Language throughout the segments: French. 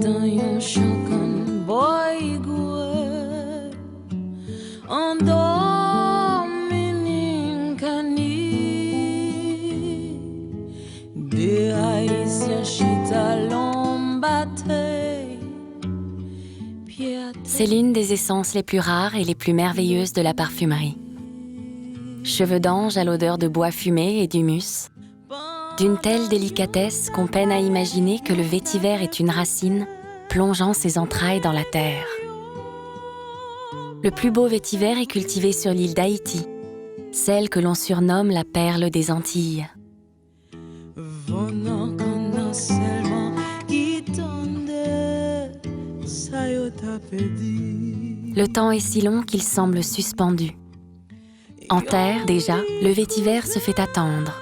tan yon chankan boy gwe en Dominicani de haïtien chita l'ombaté. C'est l'une des essences les plus rares et les plus merveilleuses de la parfumerie. Cheveux d'ange à l'odeur de bois fumé et d'humus, d'une telle délicatesse qu'on peine à imaginer que le vétiver est une racine plongeant ses entrailles dans la terre. Le plus beau vétiver est cultivé sur l'île d'Haïti, celle que l'on surnomme la perle des Antilles. Le temps est si long qu'il semble suspendu. En terre, déjà, le vétiver se fait attendre.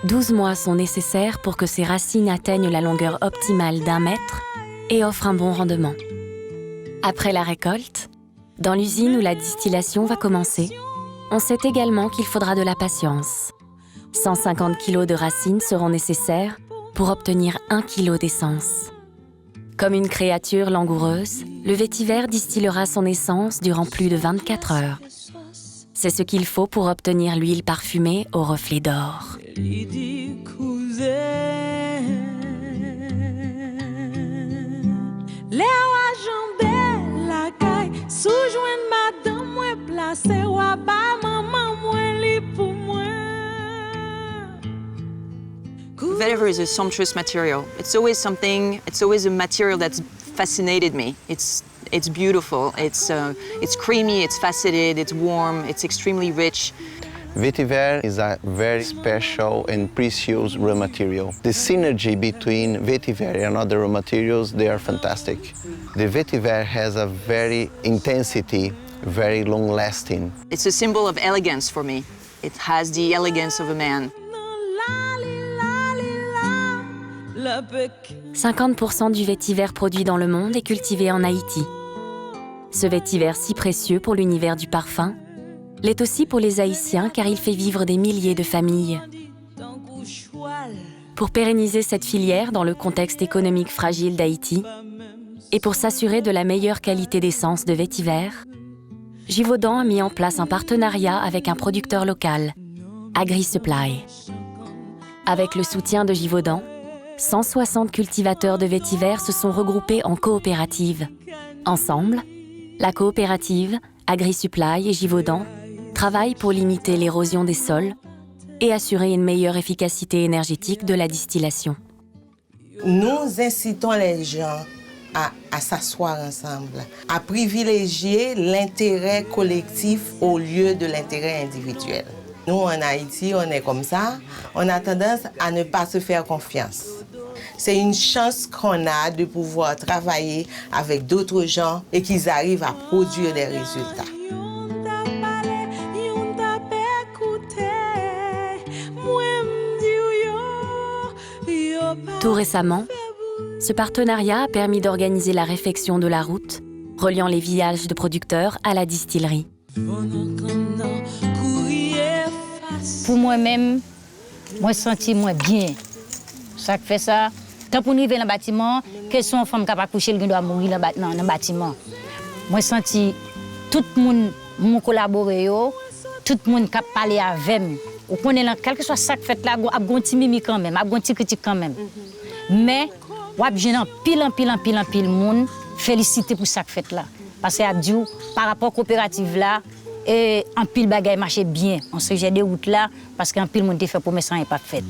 12 mois sont nécessaires pour que ses racines atteignent la longueur optimale d'1 mètre et offrent un bon rendement. Après la récolte, dans l'usine où la distillation va commencer, on sait également qu'il faudra de la patience. 150 kg de racines seront nécessaires pour obtenir 1 kg d'essence. Comme une créature langoureuse, le vétiver distillera son essence durant plus de 24 heures. C'est ce qu'il faut pour obtenir l'huile parfumée au reflet d'or. Vetiver is a sumptuous material. It's always a material that's fascinated me. It's beautiful, it's creamy, it's faceted, it's warm, it's extremely rich. Vetiver is a very special and precious raw material. The synergy between vetiver and other raw materials, they are fantastic. The vetiver has a very intensity, very long lasting. It's a symbol of elegance for me. It has the elegance of a man. 50% du vétiver produit dans le monde est cultivé en Haïti. Ce vétiver si précieux pour l'univers du parfum l'est aussi pour les Haïtiens car il fait vivre des milliers de familles. Pour pérenniser cette filière dans le contexte économique fragile d'Haïti et pour s'assurer de la meilleure qualité d'essence de vétiver, Givaudan a mis en place un partenariat avec un producteur local, AgriSupply. Avec le soutien de Givaudan, 160 cultivateurs de vétiver se sont regroupés en coopérative. Ensemble, la coopérative, AgriSupply et Givaudan travaillent pour limiter l'érosion des sols et assurer une meilleure efficacité énergétique de la distillation. Nous incitons les gens à s'asseoir ensemble, à privilégier l'intérêt collectif au lieu de l'intérêt individuel. Nous, en Haïti, on est comme ça, on a tendance à ne pas se faire confiance. C'est une chance qu'on a de pouvoir travailler avec d'autres gens et qu'ils arrivent à produire des résultats. Tout récemment, ce partenariat a permis d'organiser la réfection de la route, reliant les villages de producteurs à la distillerie. Pour moi-même, moi senti moi bien. Ça fait ça. Quand on arrive dans le bâtiment, quelles sont les femmes capables de coucher, qui doivent mourir dans le bâtiment. Moi senti tout le monde, mon collaborateur, tout le monde qui parlé avec moi. Ou quel que soit ça fait là, il y a un petit mimi quand même, il y a un petit critique quand même. Mais j'ai un pile monde félicité pour ça fait là. Parce que par rapport à la coopérative là, et un pile bagaille marchait bien. On se jette des routes là parce qu'un pile monde fait pour mes sans pas fait.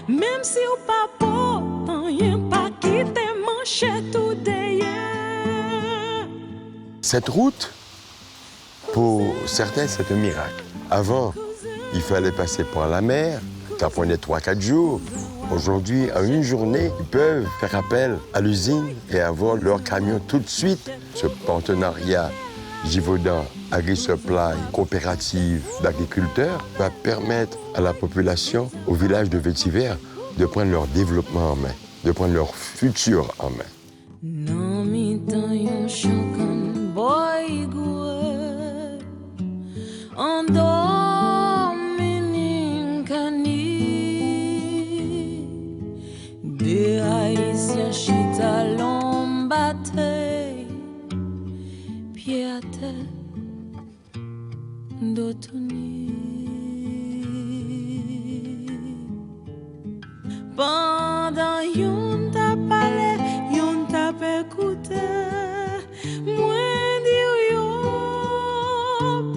Même si ou pas pourtant y'en pas quitter manchette tout derrière. Cette route, pour certains, c'est un miracle. Avant, il fallait passer par la mer, ça prenait 3-4 jours. Aujourd'hui, en une journée, ils peuvent faire appel à l'usine et avoir leur camion tout de suite. Ce partenariat Givaudan, AgriSupply, coopérative d'agriculteurs, va permettre à la population, au village de Vétiver, de prendre leur développement en main, de prendre leur futur en main. De pied à terre, dos tourné. Pendant yon t'a parlé, yon t'a écouté, moi dire yo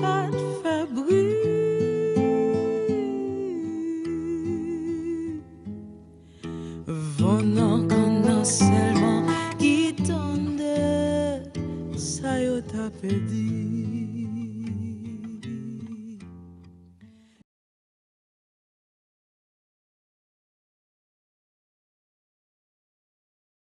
pas de fait bruit. Venant qu'on seulement qui tendait, ça yo t'a perdu.